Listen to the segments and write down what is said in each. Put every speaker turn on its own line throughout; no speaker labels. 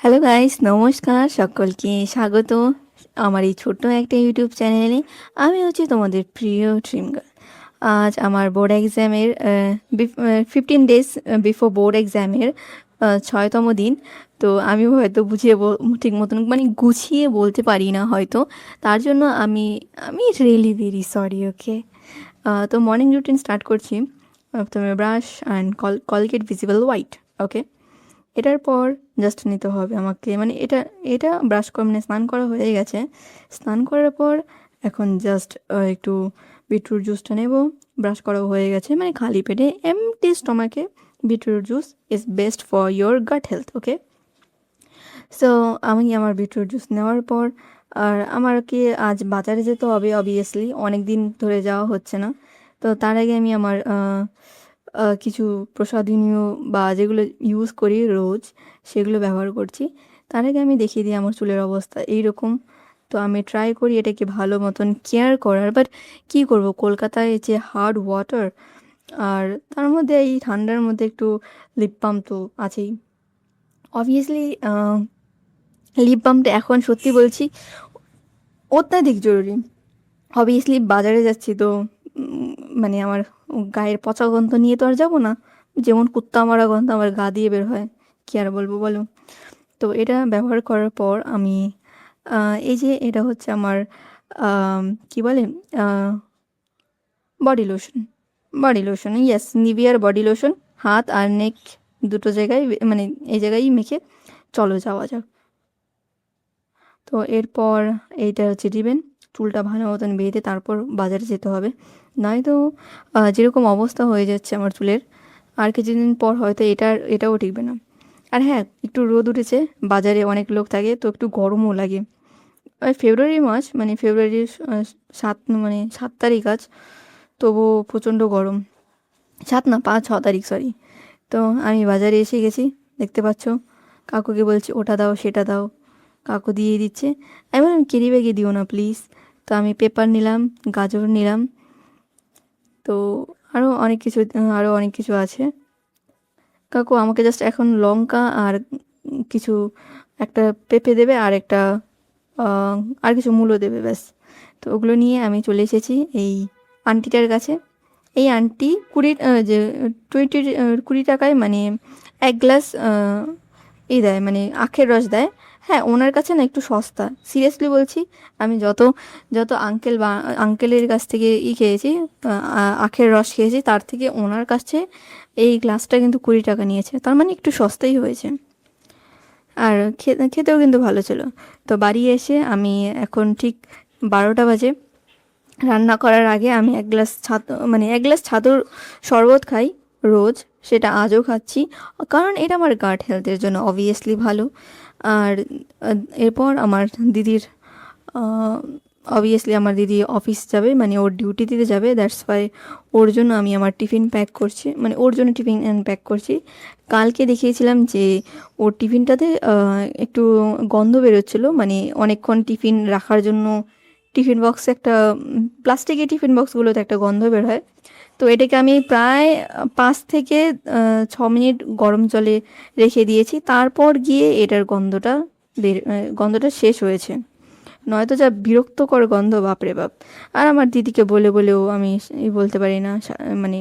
Hello guys, নমস্কার। সকলকে স্বাগত আমার এই ছোট্ট একটা ইউটিউব চ্যানেলে। আমি হচ্ছি তোমাদের প্রিয় ড্রিম গার্ল। আজ আমার বোর্ড এক্সামের 15 ডেজ বিফোর বোর্ড এক্সামের 6তম দিন। তো আমি হয়তো ঠিক মতন মানে গুছিয়ে বলতে পারি না হয়তো। তার জন্য আমি আমি রিয়েলি ভেরি সরি। ওকে, তো মর্নিং রুটিন স্টার্ট করছি। প্রথমে brush and Colgate visible white. Okay, এটার পর জাস্ট নিতে হবে আমাকে, মানে এটা এটা ব্রাশ করা মানে স্নান করা হয়ে গেছে। স্নান করার পর এখন জাস্ট একটু বিটরুট জুসটা নেব। ব্রাশ করা হয়ে গেছে, মানে খালি পেটে এমটি স্টমাকে beetroot juice is best for your gut health. Okay, so আমি আমার বিটরুট জুস নেওয়ার পর আর আমার কি আজ বাজারে যেতে হবে, অবভিয়াসলি অনেক দিন ধরে যাওয়া হচ্ছে না। তো তার আগে আমি আমার কিছু প্রসাধনীয় বা যেগুলো ইউজ করি রোজ সেগুলো ব্যবহার করছি। তার আগে আমি দেখিয়ে দিই আমার চুলের অবস্থা এইরকম। তো আমি ট্রাই করি এটাকে ভালো মতন কেয়ার করার, বাট কী করব, কলকাতায় যে হার্ড ওয়াটার, আর তার মধ্যে এই ঠান্ডার মধ্যে একটু লিপ বাম তো আছেই। অবভিয়াসলি লিপ বামটা এখন সত্যি বলছি অত্যাধিক জরুরি। অবভিয়াসলি বাজারে যাচ্ছি তো মানে আমার গায়ের পচা গন্ধ নিয়ে তো আর যাবো না। যেমন কুত্তা মারা গন্ধ আমার গা দিয়ে বের হয়, কী আর বলবো বলো। তো এটা ব্যবহার করার পর আমি এই যে এটা হচ্ছে আমার কি বলে body lotion. Body lotion, yes, নিভিয়ার বডি লোশন। হাত আর নেক দুটো জায়গায় মানে এই জায়গায় মেখে চলো যাওয়া যাক। তো এরপর এইটা হচ্ছে দিবেন, চুলটা ভালো মতন বেঁধে তারপর বাজারে যেতে হবে। নয়তো যেরকম অবস্থা হয়ে যাচ্ছে আমার চুলের, আর কিছুদিন পর হয়তো এটাও টিকবে না। আর হ্যাঁ, একটু রোদ উঠেছে, বাজারে অনেক লোক থাকে তো একটু গরমও লাগে। ওই ফেব্রুয়ারি মাস, মানে ফেব্রুয়ারির 7 তারিখ আজ, তবুও প্রচণ্ড গরম। 7 না 5-6 তারিখ, সরি। তো আমি বাজারে এসে গেছি, দেখতে পাচ্ছ। কাকুকে বলছি ওটা দাও সেটা দাও, কাকু দিয়ে দিচ্ছে। আমি বললাম ক্যারি ব্যাগে দিও না প্লিজ। তো আমি পেপার নিলাম, গাজর নিলাম, তো আরও অনেক কিছু আছে। কাকু আমাকে জাস্ট এখন লঙ্কা আর কিছু একটা পেঁপে দেবে, আর একটা আহ, আর কিছু মূলো দেবে, ব্যাস। তো ওগুলো নিয়ে আমি চলে এসেছি এই আন্টিটার কাছে। এই আন্টি 20 টাকায় মানে 1 গ্লাস দেয়, মানে আখের রস দেয়। হ্যাঁ, ওনার কাছে না একটু সস্তা, সিরিয়াসলি বলছি। আমি যত যত আঙ্কেলের কাছ থেকে খেয়েছি, আখের রস খেয়েছি, তার থেকে ওনার কাছে এই গ্লাসটা কিন্তু 20 টাকা নিয়েছে, তার মানে একটু সস্তাই হয়েছে। আর খেতেও কিন্তু ভালো ছিল। তো বাড়ি এসে আমি এখন ঠিক 12টা বাজে। রান্না করার আগে আমি 1 গ্লাস ছাতুর শরবত খাই রোজ, সেটা আজও খাচ্ছি, কারণ এটা আমার গাট হেলথের জন্য অবভিয়াসলি ভালো। আর এরপর আমার দিদির অবভিয়াসলি আমার দিদি অফিস যাবে, মানে ওর ডিউটি দিতে যাবে, দ্যাটস ওয়াই ওর জন্য আমি আমার টিফিন প্যাক করছি, মানে ওর জন্য টিফিন প্যাক করছি। কালকে দেখিয়েছিলাম যে ওর টিফিনটাতে একটু গন্ধ বেরোচ্ছিলো, মানে অনেকক্ষণ টিফিন রাখার জন্য টিফিন বক্সে একটা প্লাস্টিকের টিফিন বক্সগুলোতে একটা গন্ধ বের হয়। তো এটাকে আমি প্রায় 5 থেকে 6 মিনিট গরম জলে রেখে দিয়েছি, তারপর গিয়ে এটার গন্ধটা শেষ হয়েছে। নয়তো যা বিরক্তকর গন্ধ, বাপরে বাপ। আর আমার দিদিকে বলে বলেও আমি বলতে পারি না, মানে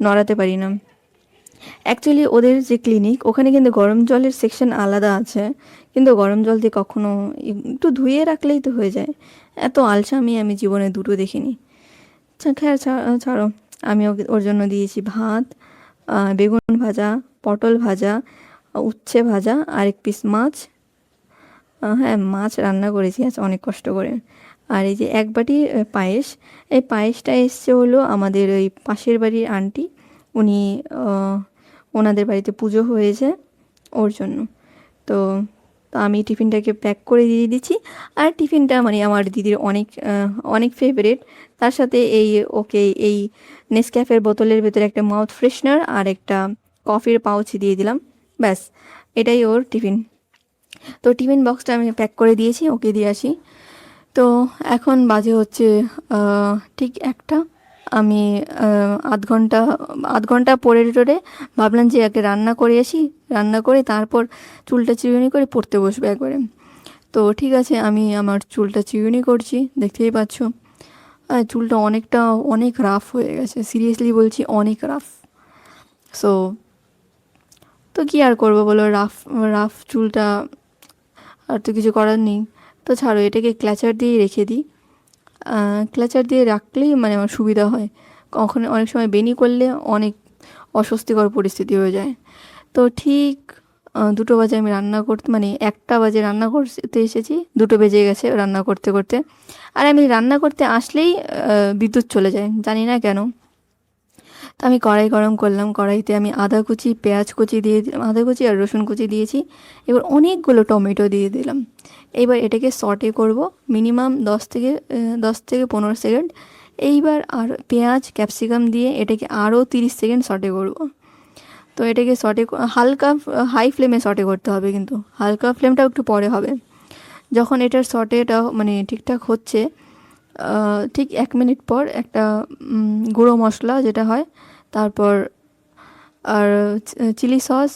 নড়াতে পারি না। অ্যাকচুয়ালি ওদের যে ক্লিনিক, ওখানে কিন্তু গরম জলের সেকশন আলাদা আছে, কিন্তু গরম জল দিয়ে কখনো একটু ধুয়ে রাখলেই তো হয়ে যায়। এত আলসামি আমি জীবনে দুটো দেখিনি। আচ্ছা, খেয়াল ছাড়ো। আমি ওর জন্য দিয়েছি ভাত, বেগুন ভাজা, পটল ভাজা, উচ্ছে ভাজা, আর 1 পিস মাছ। হ্যাঁ, মাছ রান্না করেছি আজ অনেক কষ্ট করে। আর এই যে 1 বাটি পায়েস। এই পায়েসটা এসছে হলো আমাদের ওই পাশের বাড়ির আন্টি, উনি ওনাদের বাড়িতে পুজো হয়েছে, ওর জন্য। তো তো আমি টিফিনটাকে প্যাক করে দিয়ে দিচ্ছি। আর টিফিনটা মানে আমার দিদির অনেক অনেক ফেভারিট। তার সাথে ওকে এই নেসক্যাফের বোতলের ভেতরে একটা মাউথ ফ্রেশনার আর একটা কফির পাউচ দিয়ে দিলাম, ব্যাস। এটাই ওর টিফিন। তো টিফিন বক্সটা আমি প্যাক করে দিয়েছি, ওকে দিয়ে আসি। তো এখন বাজে হচ্ছে ঠিক 1টা। আমি আধ ঘন্টা পরে টরে ভাবলাম যে আগে রান্না করে আসি, রান্না করে তারপর চুলটা চিরুনি করে পড়তে বসবে একবারে। তো ঠিক আছে, আমি আমার চুলটা চিরুনি করছি, দেখতেই পাচ্ছ। আর চুলটা অনেক রাফ হয়ে গেছে, সিরিয়াসলি বলছি, অনেক রাফ। সো তো কী আর করবো বলো, রাফ রাফ চুলটা, আর তো কিছু করার নেই। তো ছাড়ো, এটাকে ক্ল্যাচার দিয়ে রেখে দিই। ক্ল্যাচার দিয়ে রাখলেই মানে আমার সুবিধা হয়, কখন অনেক সময় বেনি করলে অনেক অস্বস্তিকর পরিস্থিতি হয়ে যায়। তো ঠিক 2টো বাজে আমি রান্না করতে, মানে 1টা বাজে রান্না করতে এসেছি, 2টো বেজে গেছে রান্না করতে করতে। আর আমি রান্না করতে আসলেই বিদ্যুৎ চলে যায়, জানি না কেন। তো আমি কড়াই গরম করলাম, কড়াইতে আমি আদা কুচি, পেঁয়াজ কুচি দিয়ে দিলাম, আদা কুচি আর রসুন কুচি দিয়েছি। এবার অনেকগুলো টমেটো দিয়ে দিলাম। এবার এটাকে সটে করব মিনিমাম 10 থেকে 15 সেকেন্ড। এইবার আর পেঁয়াজ ক্যাপসিকাম দিয়ে এটাকে আরও 30 সেকেন্ড সটে করব। তো এটাকে হালকা হাই ফ্লেমে সটে করতে হবে, কিন্তু হালকা ফ্লেমটাও একটু পরে হবে। যখন এটার সটেটা মানে ঠিকঠাক হচ্ছে, ঠিক 1 মিনিট পর একটা গুঁড়ো মশলা যেটা হয়, তারপর আর চিলি সস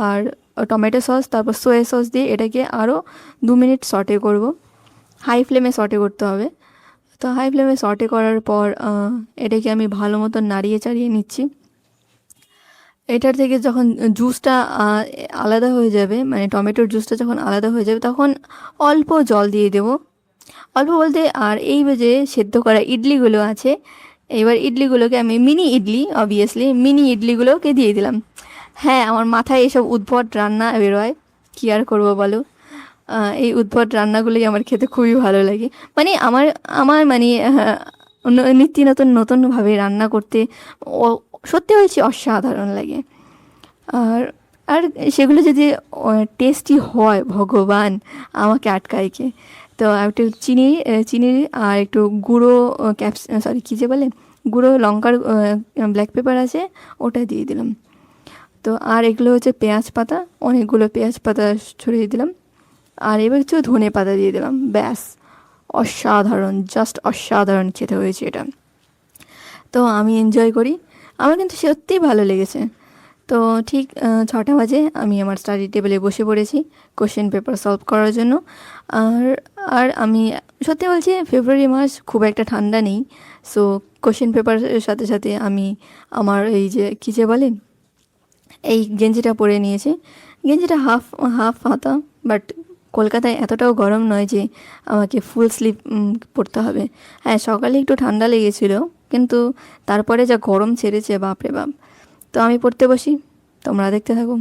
আর টমেটো সস, তারপর সোয়া সস দিয়ে এটাকে আরও 2 মিনিট সটে করব। হাই ফ্লেমে সটে করতে হবে। তো হাই ফ্লেমে সটে করার পর এটাকে আমি ভালো মতো নাড়িয়ে চাড়িয়ে নিচ্ছি। এটার থেকে যখন জুসটা আলাদা হয়ে যাবে, মানে টমেটোর জুসটা যখন আলাদা হয়ে যাবে, তখন অল্প জল দিয়ে দেবো। অল্প বলতে, আর এই যে সেদ্ধ করা ইডলিগুলো আছে, এবার ইডলিগুলোকে আমি অবভিয়াসলি মিনি ইডলিগুলোকে দিয়ে দিলাম। হ্যাঁ, আমার মাথায় এসব উদ্ভট রান্না বেরোয়, কী আর করবো বলো। এই উদ্ভট রান্নাগুলোই আমার খেতে খুবই ভালো লাগে। মানে আমার আমার মানে নিত্য নতুনভাবে রান্না করতে সত্যি বলছি অসাধারণ লাগে। আর আর সেগুলো যদি টেস্টি হয়, ভগবান আমাকে আটকায় কে। তো একটু চিনি আর একটু গুঁড়ো কী যে বলে, গুঁড়ো লঙ্কার ব্ল্যাক পেপার আছে, ওটা দিয়ে দিলাম। তো আর এগুলো হচ্ছে পেঁয়াজ পাতা, অনেকগুলো পেঁয়াজ পাতা ছড়িয়ে দিলাম। আর এবার কিছু ধনে পাতা দিয়ে দিলাম, ব্যাস। অসাধারণ, জাস্ট অসাধারণ খেতে হয়েছে এটা। তো আমি এনজয় করি, আমার কিন্তু সত্যিই ভালো লেগেছে। তো ঠিক 6টা বাজে আমি আমার স্টাডি টেবিলে বসে পড়েছি কোশ্চেন পেপার সলভ করার জন্য। আর আর আমি সত্যি বলছি, ফেব্রুয়ারি মাস খুব একটা ঠান্ডা নেই। সো কোশ্চেন পেপারের সাথে সাথে আমি আমার এই যে কী যে বলে, এই গেঞ্জিটা পরে নিয়েছি। গেঞ্জিটা হাফ হাফ হাতা, বাট কলকাতায় এতটাও গরম নয় যে আমাকে ফুল স্লিভ পরতে হবে। হ্যাঁ, সকালে একটু ঠান্ডা লেগেছিল, কিন্তু তারপরে যা গরম ছেড়েছে, বাপরে বাপ। তো আমি পড়তে বসি, তোমরা দেখতে থাকো।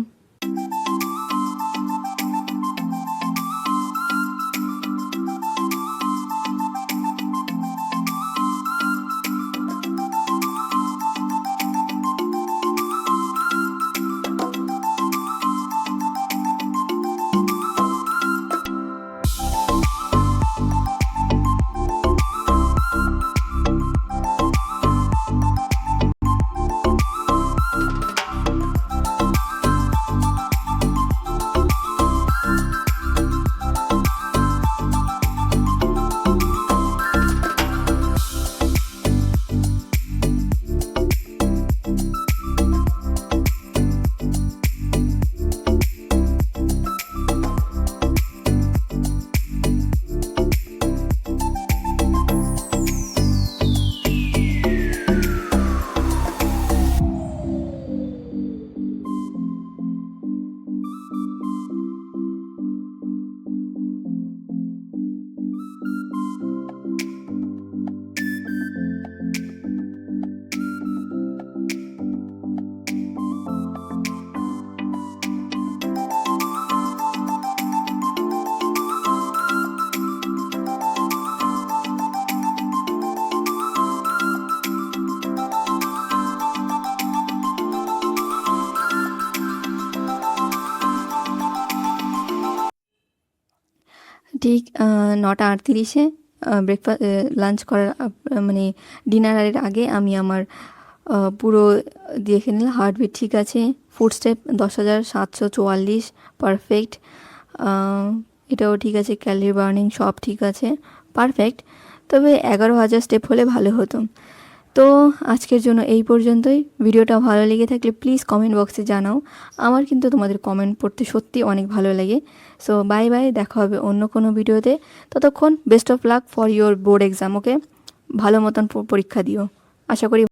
ঠিক 9টা 38-এ লাঞ্চ করার মানে ডিনারের আগে আমি আমার পুরো দেখে নিলাম, হার্টবিট ঠিক আছে, ফুটস্টেপ 10,744, পারফেক্ট। এটাও ঠিক আছে, ক্যালোরি বার্নিং সব ঠিক আছে, পারফেক্ট। তবে 11,000 স্টেপ হলে ভালো হতো। তো আজকের জন্য এই পর্যন্তই। ভিডিওটা ভালো লেগে থাকলে প্লিজ কমেন্ট বক্সে জানাও। আমার কিন্তু তোমাদের কমেন্ট পড়তে সত্যি অনেক ভালো লাগে। সো বাই বাই, দেখা হবে অন্য কোনো ভিডিওতে। ততক্ষণ best of luck for your board exam. Okay, ভালো মতন পরীক্ষা দিও, আশা করি।